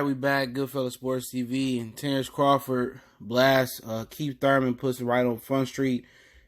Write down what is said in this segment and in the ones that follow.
we back. Goodfellas Sports TV and Terence Crawford blast. Keith Thurman puts it right on Front Street,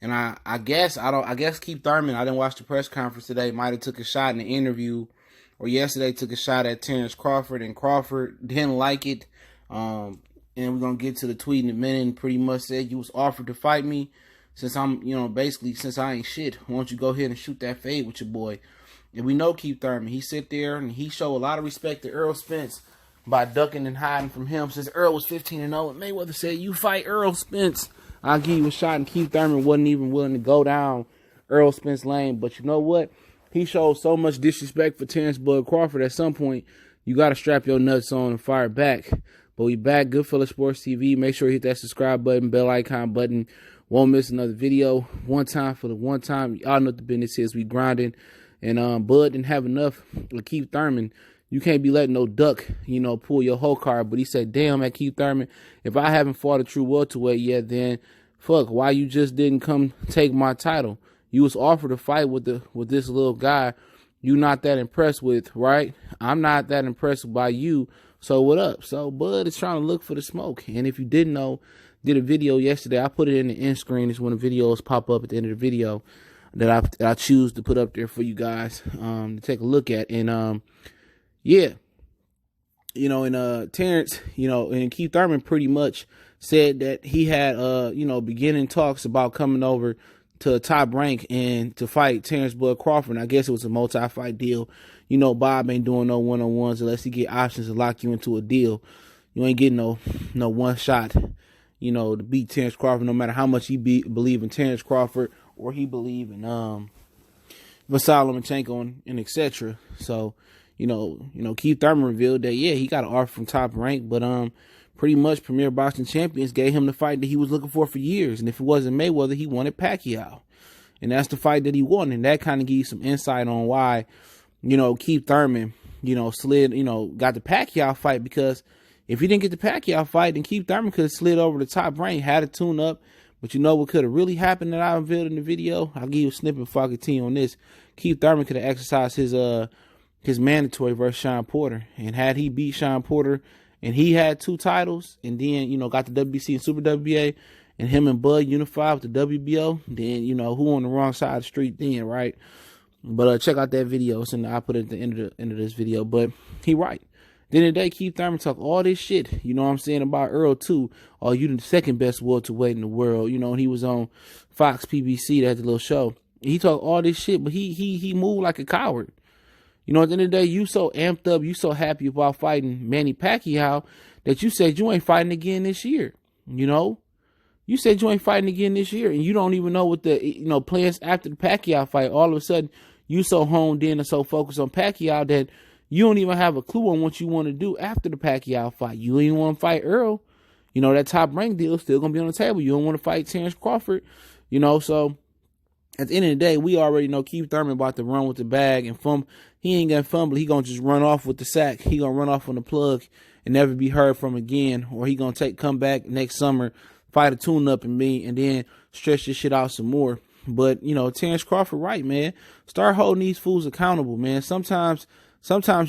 and I guess Keith Thurman. I didn't watch the press conference today. Might have took a shot in the interview, or yesterday took a shot at Terence Crawford, and Crawford didn't like it. And we're gonna get to the tweet in a minute. And pretty much said you was offered to fight me, since I'm basically since I ain't shit. Why don't you go ahead and shoot that fade with your boy? And we know Keith Thurman. He sit there and he showed a lot of respect to Earl Spence by ducking and hiding from him. Since Earl was 15-0, Mayweather said, "You fight Earl Spence, I'll give you a shot." And Keith Thurman wasn't even willing to go down Earl Spence lane. But you know what? He showed so much disrespect for Terence Bud Crawford. At some point, you got to strap your nuts on and fire back. But we back. Goodfellas Sports TV. Make sure you hit that subscribe button, bell icon button. Won't miss another video. One time for the one time. Y'all know what the business is. We grinding. And Bud didn't have enough with Keith Thurman. You can't be letting no duck, pull your whole card. But he said, damn, at Keith Thurman, if I haven't fought a true welterweight yet, then fuck, why you just didn't come take my title? You was offered a fight with this little guy you not that impressed with, right? I'm not that impressed by you, so what up? So Bud is trying to look for the smoke. And if you didn't know, did a video yesterday. I put it in the end screen. It's when the videos pop up at the end of the video that I choose to put up there for you guys to take a look at. And Terence, and Keith Thurman pretty much said that he had beginning talks about coming over to Top Rank and to fight Terence Bud Crawford. And I guess it was a multi-fight deal. Bob ain't doing no one-on-ones unless he get options to lock you into a deal. You ain't getting no one shot, to beat Terence Crawford, no matter how much he believe in Terence Crawford or he believe in Vasily Lomachenko and etc. So, Keith Thurman revealed that he got an offer from Top Rank, but pretty much Premier Boxing Champions gave him the fight that he was looking for years. And if it wasn't Mayweather, he wanted Pacquiao. And that's the fight that he wanted. And that kind of gives you some insight on why, Keith Thurman, slid, got the Pacquiao fight, because if he didn't get the Pacquiao fight, then Keith Thurman could have slid over to Top Rank, had a tune up. But you know what could have really happened that I unveiled in the video? I'll give you a snippet before I continue on this. Keith Thurman could have exercised his mandatory versus Sean Porter. And had he beat Sean Porter and he had 2 titles and then, got the WBC and Super WBA and him and Bud unified with the WBO, then, who on the wrong side of the street then, right? But check out that video. I put it at the end of this video. But he right. Then the day Keith Thurman talk all this shit, about Earl too. Oh, you the second best welterweight in the world, and he was on Fox PBC, that little show. He talked all this shit, but he moved like a coward. At the end of the day, you so amped up, you so happy about fighting Manny Pacquiao that you said you ain't fighting again this year. You said you ain't fighting again this year, and you don't even know what the plans after the Pacquiao fight. All of a sudden, you so honed in and so focused on Pacquiao that you don't even have a clue on what you want to do after the Pacquiao fight. You don't even want to fight Earl. That Top Rank deal is still going to be on the table. You don't want to fight Terence Crawford. So at the end of the day, we already know Keith Thurman about to run with the bag and fumble. He ain't going to fumble. He going to just run off with the sack. He going to run off on the plug and never be heard from again. Or he going to come back next summer, fight a tune-up and then stretch this shit out some more. But, Terence Crawford, right, man. Start holding these fools accountable, man. Sometimes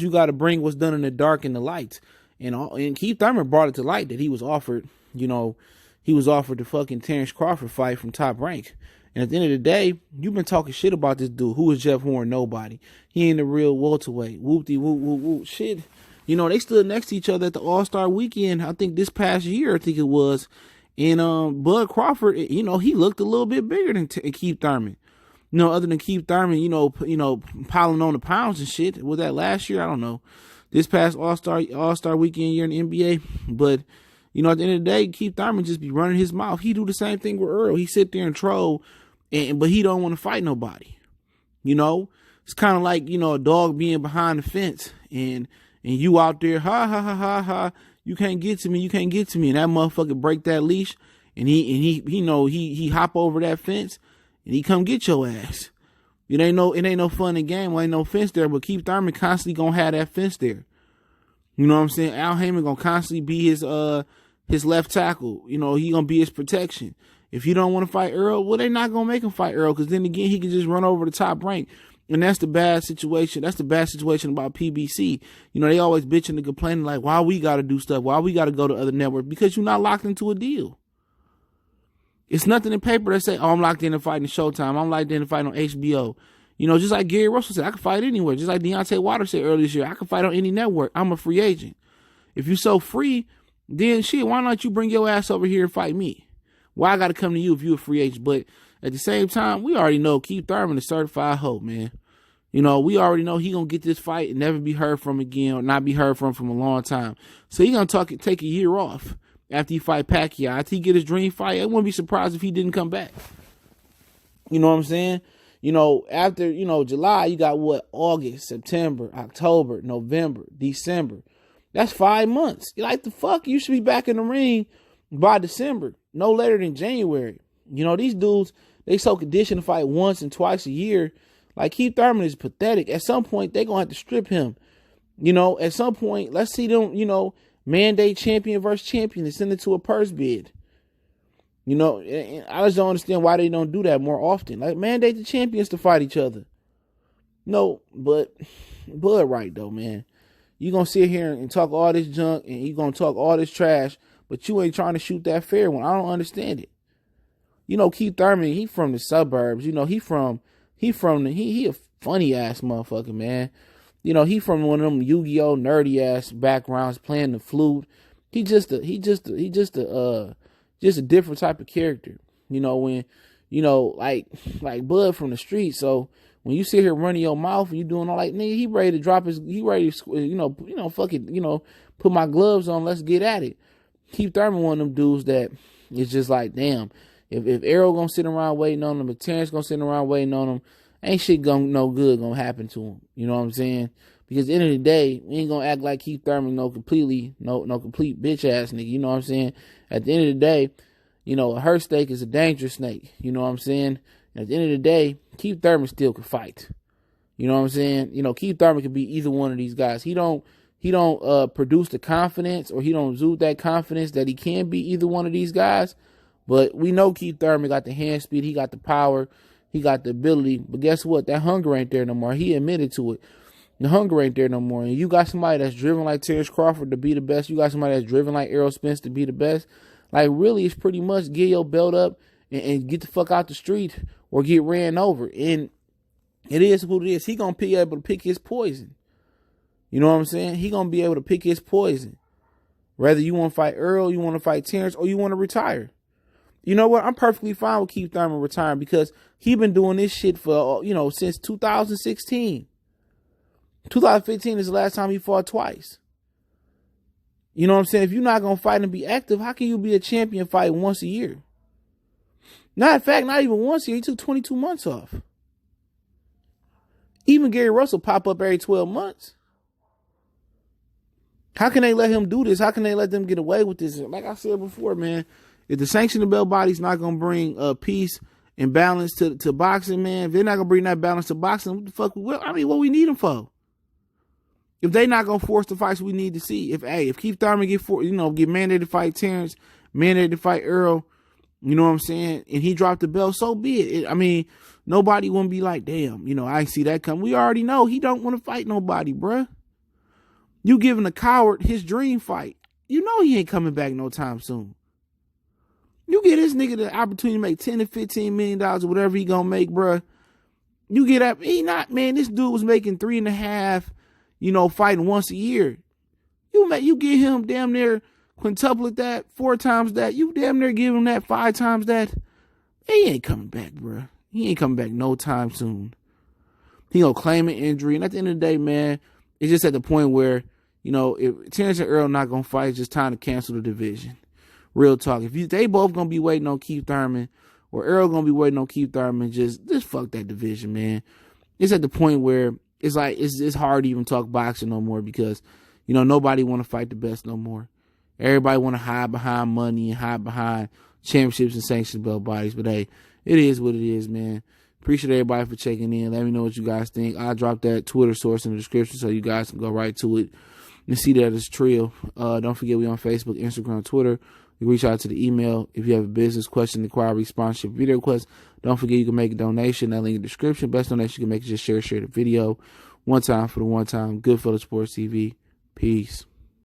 you got to bring what's done in the dark in the light. And Keith Thurman brought it to light that he was offered, the fucking Terence Crawford fight from Top Rank. And at the end of the day, you've been talking shit about this dude. Who is Jeff Horn? Nobody. He ain't a real welterweight. Whoop-de-whoop-whoop-whoop. Shit. They stood next to each other at the All-Star weekend, I think this past year, I think it was. And Bud Crawford, he looked a little bit bigger than Keith Thurman. Other than Keith Thurman, piling on the pounds and shit. Was that last year? I don't know. This past All-Star weekend year in the NBA. But, at the end of the day, Keith Thurman just be running his mouth. He do the same thing with Earl. He sit there and troll, but he don't want to fight nobody. It's kind of like, a dog being behind the fence and you out there, ha, ha, ha, ha, ha. You can't get to me. You can't get to me. And that motherfucker break that leash and he hop over that fence. And he come get your ass. It ain't no fun in game. Ain't no fence there. But Keith Thurman constantly gonna have that fence there. You know what I'm saying? Al Heyman gonna constantly be his left tackle. He gonna be his protection. If you don't want to fight Earl, well, they not gonna make him fight Earl, because then again he can just run over the Top Rank. And that's the bad situation. That's the bad situation about PBC. You know, they always bitching and complaining like, why we got to do stuff? Why we got to go to other networks? Because you're not locked into a deal. It's nothing in paper that say, oh, I'm locked in and fighting Showtime. I'm locked in and fighting on HBO. You know, just like Gary Russell said, I can fight anywhere. Just like Deontay Wilder said earlier this year, I can fight on any network. I'm a free agent. If you're so free, then shit, why not you bring your ass over here and fight me? Why I got to come to you if you're a free agent? But at the same time, we already know Keith Thurman is certified hoe, man. You know, we already know he going to get this fight and never be heard from again or not be heard from a long time. So he going to take a year off after he fight Pacquiao. After he get his dream fight, I wouldn't be surprised if he didn't come back. You know what I'm saying? You know, after, you know, July, you got what? August, September, October, November, December. That's 5 months. You're like, the fuck? You should be back in the ring by December, no later than January. You know, these dudes, they so conditioned to fight once and twice a year. Like, Keith Thurman is pathetic. At some point, they're going to have to strip him. You know, at some point, let's see them, you know, mandate champion versus champion and send it to a purse bid. You know, and I just don't understand why they don't do that more often. Like, mandate the champions to fight each other. No, but Bud right, though, man. You going to sit here and talk all this junk and you going to talk all this trash, but you ain't trying to shoot that fair one. I don't understand it. You know, Keith Thurman, he from the suburbs. You know, he a funny ass motherfucker, man. You know, he from one of them Yu-Gi-Oh nerdy ass backgrounds playing the flute. He just a different type of character. You know, when, you know, like Bud from the street. So when you sit here running your mouth and you doing all like, nigga, he ready to drop his, he ready to, you know, fucking, you know, put my gloves on, let's get at it. Keith Thurman one of them dudes that is just like, damn, if Errol gonna sit around waiting on him, if Terence gonna sit around waiting on him, ain't shit no good gonna happen to him. You know what I'm saying? Because at the end of the day, we ain't gonna act like Keith Thurman no complete bitch ass nigga. You know what I'm saying? At the end of the day, you know, a hurt snake is a dangerous snake. You know what I'm saying? And at the end of the day, Keith Thurman still could fight. You know what I'm saying? You know, Keith Thurman could be either one of these guys. He don't produce the confidence, or he don't exude that confidence that he can be either one of these guys. But we know Keith Thurman got the hand speed, he got the power, he got the ability. But guess what? That hunger ain't there no more. He admitted to it. The hunger ain't there no more. And you got somebody that's driven like Terence Crawford to be the best. You got somebody that's driven like Errol Spence to be the best. Like, really, it's pretty much get your belt up and get the fuck out the street or get ran over. And it is who it is. He going to be able to pick his poison. You know what I'm saying? He going to be able to pick his poison. Whether you want to fight Earl, you want to fight Terence, or you want to retire. You know what? I'm perfectly fine with Keith Thurman retiring because he been doing this shit for, you know, since 2016. 2015 is the last time he fought twice. You know what I'm saying? If you're not going to fight and be active, how can you be a champion fight once a year? In fact, not even once a year. He took 22 months off. Even Gary Russell pop up every 12 months. How can they let him do this? How can they let them get away with this? Like I said before, man, if the sanctioning belt body's not going to bring peace and balance to boxing, man, if they're not going to bring that balance to boxing, what the fuck, what we need them for? If they not going to force the fights we need to see, if Keith Thurman get mandated to fight Terence, mandated to fight Earl, you know what I'm saying, and he dropped the belt, so be it. I mean, nobody wouldn't be like, damn, you know, I see that come. We already know he don't want to fight nobody, bruh. You giving a coward his dream fight. You know he ain't coming back no time soon. You get this nigga the opportunity to make $10 to $15 million or whatever he gonna make, bruh. You get up, this dude was making 3.5, you know, fighting once a year. You get him damn near quintuple that, 4 times that. You damn near give him that 5 times that. He ain't coming back, bruh. He ain't coming back no time soon. He gonna claim an injury, and at the end of the day, man, it's just at the point where, you know, if Terence and Earl not gonna fight, it's just time to cancel the division. Real talk. If they both gonna be waiting on Keith Thurman, or Earl gonna be waiting on Keith Thurman, just fuck that division, man. It's at the point where it's like it's hard to even talk boxing no more because, you know, nobody want to fight the best no more. Everybody want to hide behind money and hide behind championships and sanctioned belt bodies. But hey, it is what it is, man. Appreciate everybody for checking in. Let me know what you guys think. I'll drop that Twitter source in the description so you guys can go right to it and see that it's trill. Don't forget we on Facebook, Instagram, Twitter. You can reach out to the email. If you have a business question, inquiry, sponsorship, video request, don't forget you can make a donation. That link in the description. Best donation you can make is just share the video. One time for the one time. Goodfellas Sports TV. Peace.